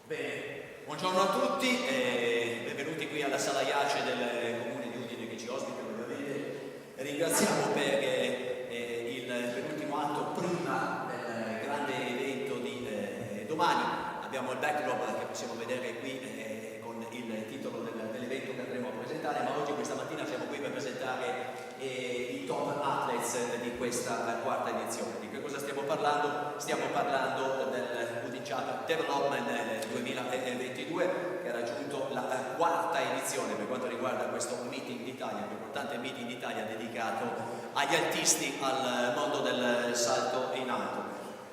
Bene, buongiorno a tutti e benvenuti qui alla sala IACE del Comune di Udine che ci ospita ovviamente. Ringraziamo per il penultimo atto prima del grande evento di domani. Abbiamo il backdrop che possiamo vedere qui con il titolo dell'evento che andremo a presentare, ma oggi, questa mattina, siamo qui per presentare i top athletes di questa quarta edizione. Di che cosa stiamo parlando? Stiamo parlando del Udine Jump Development 2022, che ha raggiunto la quarta edizione per quanto riguarda questo Meeting d'Italia, un importante Meeting d'Italia dedicato agli altisti, al mondo del salto in alto.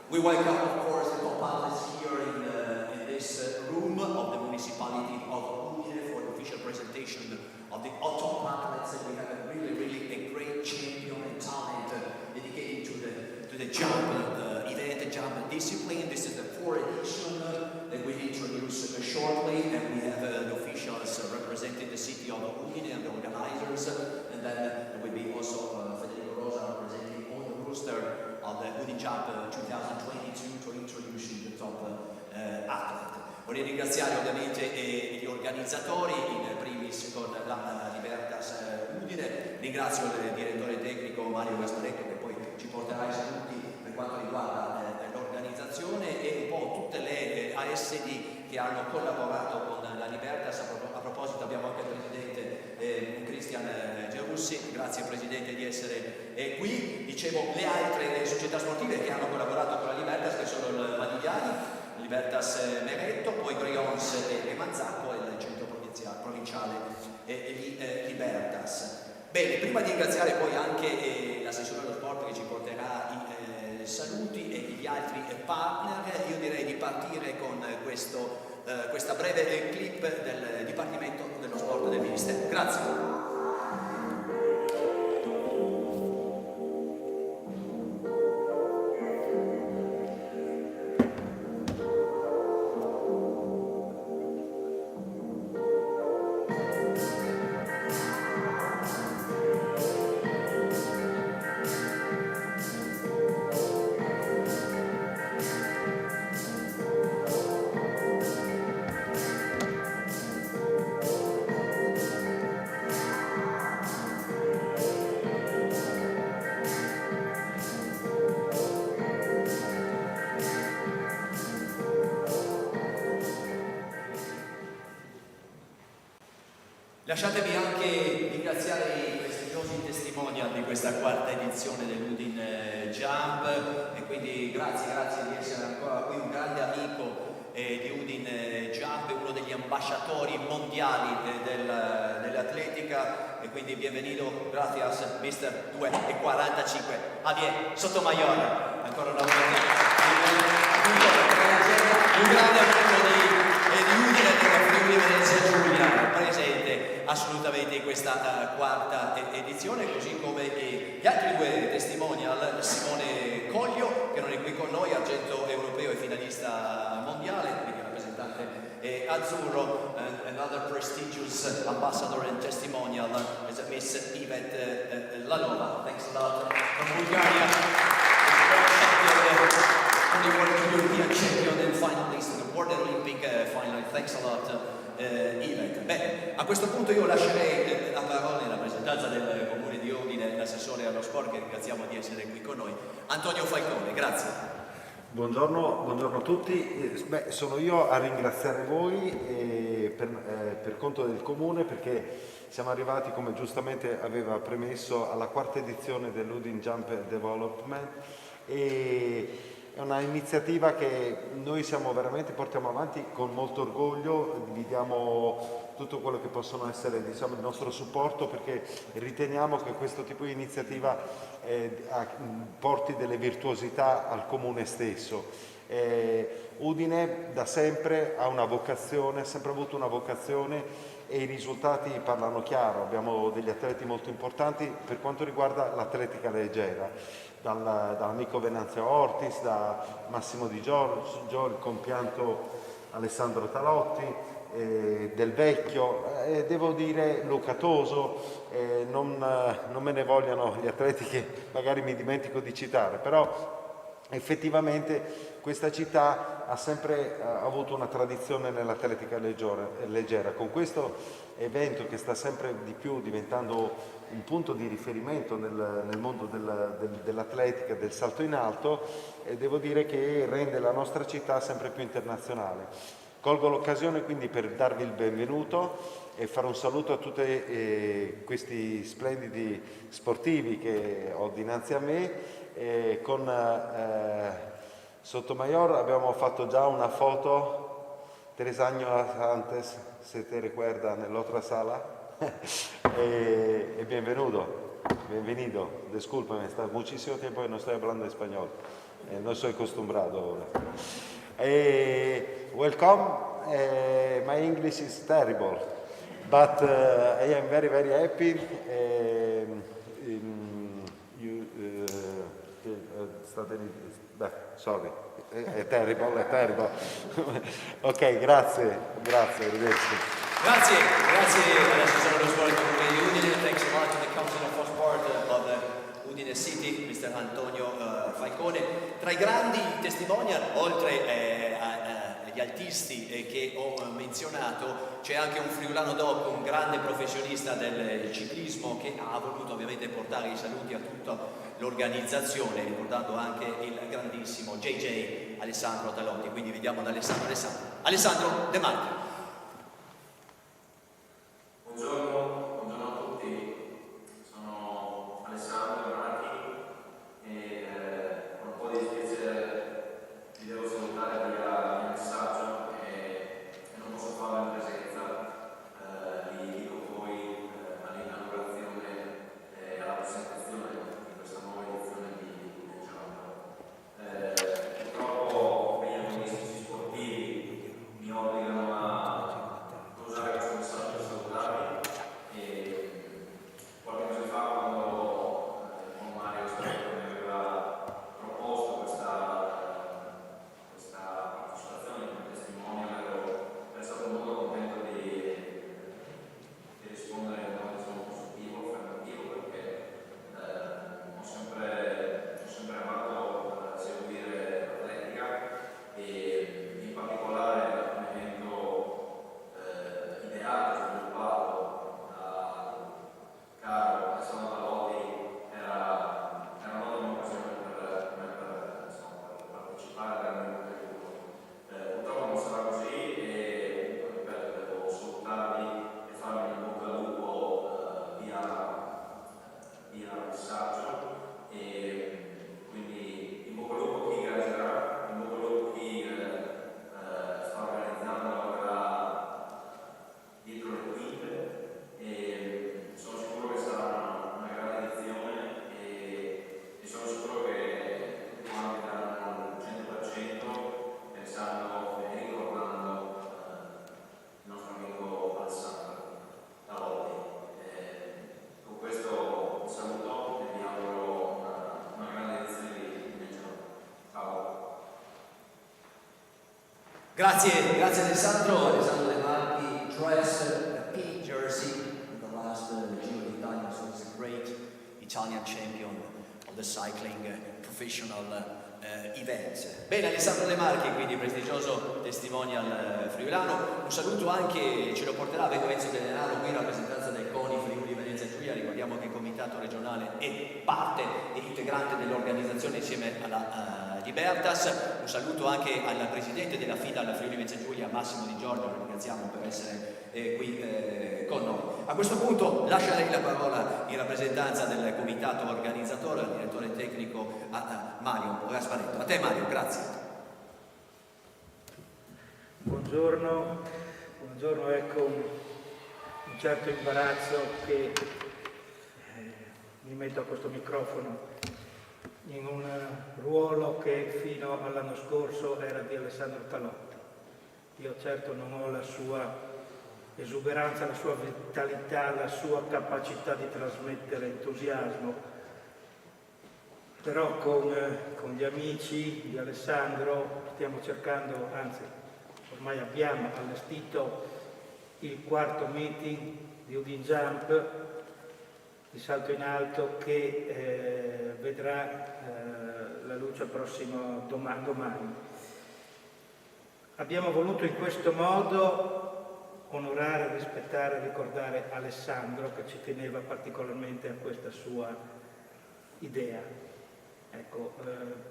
We welcome, of course, the top athletes here in this room of the municipality of Udine for the official presentation of the top athletes. And we have a really a great champion and talent dedicated to the jump event, jump discipline. This is the fourth edition that we'll introduce shortly, and we have the officials representing the city of Udine and the organizers, and then there will be also Federico Rosa representing all the roster of the Udine Jump 2022 to introduce the top athlete. Vorrei ringraziare ovviamente gli organizzatori, in primis con la Libertas Udine. Ringrazio il direttore tecnico Mario Gasparetto, che poi ci porterà ai saluti per quanto riguarda l'organizzazione, e un po' tutte le ASD che hanno collaborato con la Libertas. A proposito, abbiamo anche il presidente Cristian Gerussi. Grazie Presidente di essere qui. Dicevo, le altre società sportive che hanno collaborato con la Libertas, che sono il Madigliani, Libertas Meretto, poi Grions e Manzacco, e il centro provinciale Libertas. Bene, prima di ringraziare poi anche l'assessore dello sport che ci porterà i saluti e gli altri partner, io direi di partire con questa breve clip del Dipartimento dello Sport del Ministero. Grazie. Lasciatemi anche ringraziare i prestigiosi testimonial di questa quarta edizione dell'Udine Jump, e quindi grazie di essere ancora qui. Un grande amico di Udine Jump, uno degli ambasciatori mondiali dell'atletica, e quindi bienvenido, gracias, Mister 2:45, Javier Sotomayor, ancora una volta un grande amico di Udine e della Friuli Venezia Giulia, presente assolutamente in questa quarta edizione, così come gli altri due testimonial, Simone Coglio, che non è qui con noi, argento europeo e finalista mondiale, quindi rappresentante azzurro. Another prestigious ambassador and testimonial is Miss Yvette Lalova. Thanks a lot from Bulgaria. European champion and finalist, the World Olympic finalist. Thanks a lot, Yvette. Beh, a questo punto io lascerei la parola in rappresentanza del Comune di Udine, l'assessore allo sport, che ringraziamo di essere qui con noi, Antonio Falcone. Grazie. Buongiorno a tutti. Sono io a ringraziare voi per conto del Comune, perché siamo arrivati, come giustamente aveva premesso, alla quarta edizione dell'Udine Jump Development, e è una iniziativa che noi portiamo avanti con molto orgoglio. Vi diamo tutto quello che possono essere, diciamo, il nostro supporto, perché riteniamo che questo tipo di iniziativa porti delle virtuosità al Comune stesso. Udine da sempre ha una vocazione, ha sempre avuto una vocazione, e i risultati parlano chiaro. Abbiamo degli atleti molto importanti per quanto riguarda l'atletica leggera, dall'amico Venanzio Ortis, da Massimo Di Giorgio, il compianto Alessandro Talotti, Del Vecchio, devo dire Luca Toso, non me ne vogliano gli atleti che magari mi dimentico di citare, però effettivamente questa città ha sempre avuto una tradizione nell'atletica leggera. Con questo evento che sta sempre di più diventando un punto di riferimento nel mondo dell'atletica, del salto in alto, e devo dire che rende la nostra città sempre più internazionale. Colgo l'occasione quindi per darvi il benvenuto e fare un saluto a tutti questi splendidi sportivi che ho dinanzi a me. Con Sotomayor abbiamo fatto già una foto 3 años antes, se te recuerda, nell'altra sala. Y bienvenido. Discúlpame, está muchísimo tiempo que no estoy hablando español. No soy acostumbrado ahora. Welcome. My English is terrible, but I am very, very happy. Sorry, è terrible. Ok, grazie, arrivederci. Grazie all'assessore allo sport del Comune di Udine. Thanks a lot to the Council for Sport of Udine City, Mr. Antonio Falcone. Tra i grandi testimonial, oltre agli artisti che ho menzionato, c'è anche un friulano doc, un grande professionista del ciclismo che ha voluto ovviamente portare i saluti a tutta l'organizzazione, ricordando anche il grandissimo JJ Alessandro Talotti. Quindi vediamo da Alessandro De Marchi. Buongiorno a tutti, sono Alessandro Marchi e con un po' di dispiacere vi devo salutare via messaggio e non posso farlo in presenza. Vi dico poi all'inaugurazione e alla presentazione di questa nuova edizione di Udine Jump. Purtroppo gli agonistici sportivi mi obbligano a usare questo messaggio per salutarvi. Qualche mese fa, quando con Mario Sperto mi aveva proposto questa partecipazione come testimonial, ero stato molto contento di rispondere in modo positivo, affermativo, perché ho sempre amato seguire l'atletica e in particolare un evento ideato, sviluppato da caro Alessandro Talotti, era un'ottima occasione per partecipare al mio contributo. Purtroppo non sarà così e ripeto, devo salutarvi e farvi in bocca al lupo via messaggio, e quindi in bocca al lupo chi gareggerà, in bocca al lupo chi sta organizzando, lavorerà dietro le quinte, e sono sicuro che sarà una grande edizione e sono sicuro che tutti quanti daranno il 100% pensando e ricordando il nostro amico Alessandro Talotti. Con questo vi saluto e vi auguro una grande edizione di Udine Jump. Ciao. Grazie Alessandro De Marchi. Dress the pink jersey in the last Giro d'Italia, so it's a great Italian champion of the cycling professional events. Bene, Alessandro De Marchi, quindi prestigioso testimonial friulano. Un saluto anche, ce lo porterà a Enzo De Denaro qui in rappresentanza del CONI Friuli Venezia Giulia. Ricordiamo che il comitato regionale è parte e integrante dell'organizzazione insieme alla Libertas. Un saluto anche al presidente della FIDA alla Friuli Venezia Giulia, Massimo Di Giorgio, lo ringraziamo per essere qui con noi. A questo punto lascerei la parola in rappresentanza del comitato organizzatore, al direttore tecnico, a Mario Gasparetto. A te Mario, grazie. Buongiorno, ecco un certo imbarazzo che mi metto a questo microfono in un ruolo che fino all'anno scorso era di Alessandro Talotti. Io certo non ho la sua esuberanza, la sua vitalità, la sua capacità di trasmettere entusiasmo, però con gli amici di Alessandro stiamo cercando, anzi ormai abbiamo allestito il 4º meeting di Udine Jump di salto in alto che vedrà la luce prossimo domani. Abbiamo voluto in questo modo onorare, rispettare e ricordare Alessandro, che ci teneva particolarmente a questa sua idea. Ecco,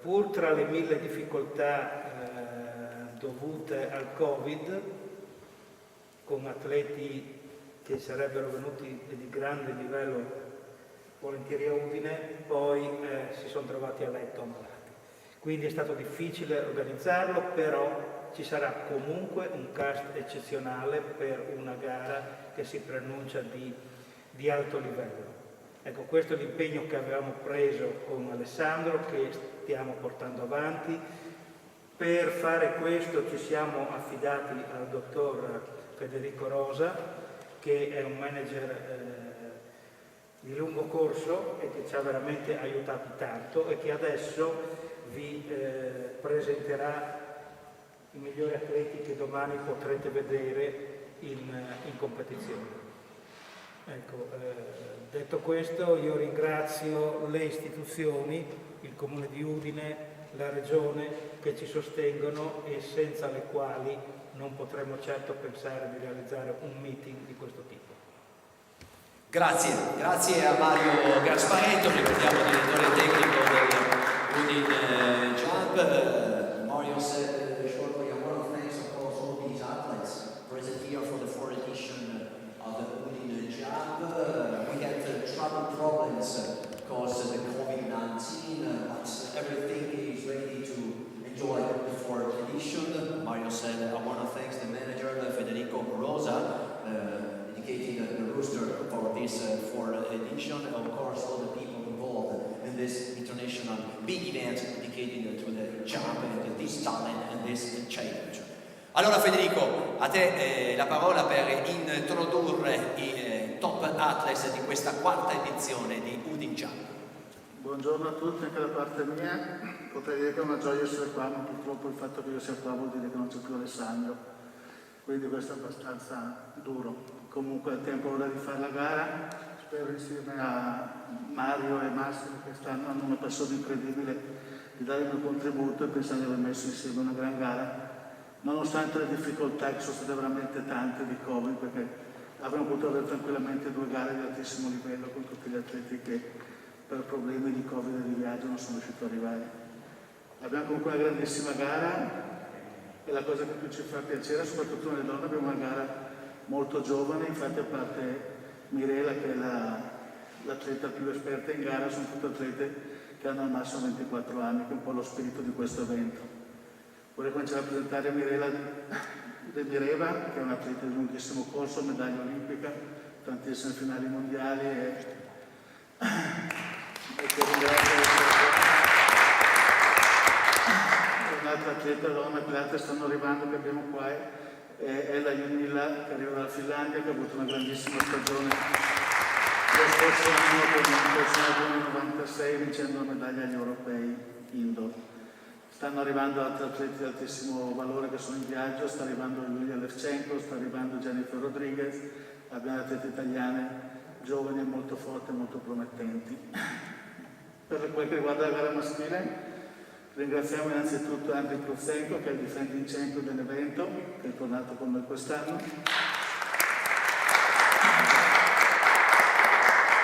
pur tra le 1000 difficoltà dovute al Covid, con atleti che sarebbero venuti di grande livello volentieri a Udine, poi si sono trovati a letto ammalati. Quindi è stato difficile organizzarlo, però ci sarà comunque un cast eccezionale per una gara che si preannuncia di alto livello. Ecco, questo è l'impegno che avevamo preso con Alessandro, che stiamo portando avanti. Per fare questo ci siamo affidati al dottor Federico Rosa, che è un manager di lungo corso e che ci ha veramente aiutati tanto e che adesso vi presenterà i migliori atleti che domani potrete vedere in competizione. Ecco, detto questo, io ringrazio le istituzioni, il Comune di Udine, la Regione, che ci sostengono e senza le quali non potremmo certo pensare di realizzare un meeting di questo tipo. Grazie a Mario Gasparetto, ricordiamo direttore tecnico del Udine Jump. Mario said shortly, I want to thank of course all these athletes present here for the 4th edition of the Udine Jump. We had travel problems caused the COVID-19, but everything is ready to enjoy the 4th edition. Mario said, I want to thank the manager Federico Rosa, dedicating the rooster for this 4th edition, and of course all the people involved in this international big event dedicated to the jump and this talent and this challenge. Allora Federico, a te la parola per introdurre i top athletes di questa 4ª edizione di Udine Jump. Buongiorno a tutti, anche da parte mia. Potrei dire che è una gioia essere qua, ma purtroppo il fatto che io sia qua vuol dire che non c'è più Alessandro, quindi questo è abbastanza duro. Comunque è tempo ora di fare la gara, spero insieme a Mario e Massimo, che hanno una passione incredibile, di dare il mio contributo e pensare di aver messo insieme una gran gara, nonostante le difficoltà che sono state veramente tante di Covid, perché avremmo potuto avere tranquillamente 2 gare di altissimo livello con tutti gli atleti che per problemi di Covid e di viaggio non sono riusciti ad arrivare. Abbiamo comunque una grandissima gara e la cosa che più ci fa piacere, soprattutto nelle donne, abbiamo una gara molto giovane, infatti a parte Mirela che è l'atleta più esperta in gara, sono tutte atlete che hanno al massimo 24 anni, che è un po' lo spirito di questo evento. Vorrei cominciare a presentare Mirela De Mireva, che è un'atleta di lunghissimo corso, medaglia olimpica, tantissime finali mondiali e che ringrazio. Un'altra atleta donna, che le altre stanno arrivando, che abbiamo qua, è la Junilla, che arriva dalla Finlandia, che ha avuto una grandissima stagione lo scorso anno con il 96 vincendo la medaglia agli europei indoor. Stanno arrivando altri atleti di altissimo valore che sono in viaggio, sta arrivando Yulia Levchenko, sta arrivando Jennifer Rodriguez, abbiamo atlete italiane giovani e molto forti e molto promettenti. Per quel che riguarda la gara maschile, ringraziamo innanzitutto Andriy Protsenko, che è il defending champion dell'evento, che è tornato con noi quest'anno.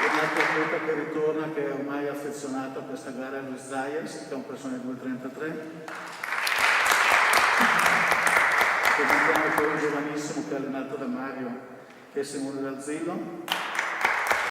Un altro atleta che ritorna, che è ormai affezionato a questa gara, è Luis Zayas, che è un personale 2.33. Presentiamo poi un giovanissimo che è allenato da Mario, che è Simone Dalzillo.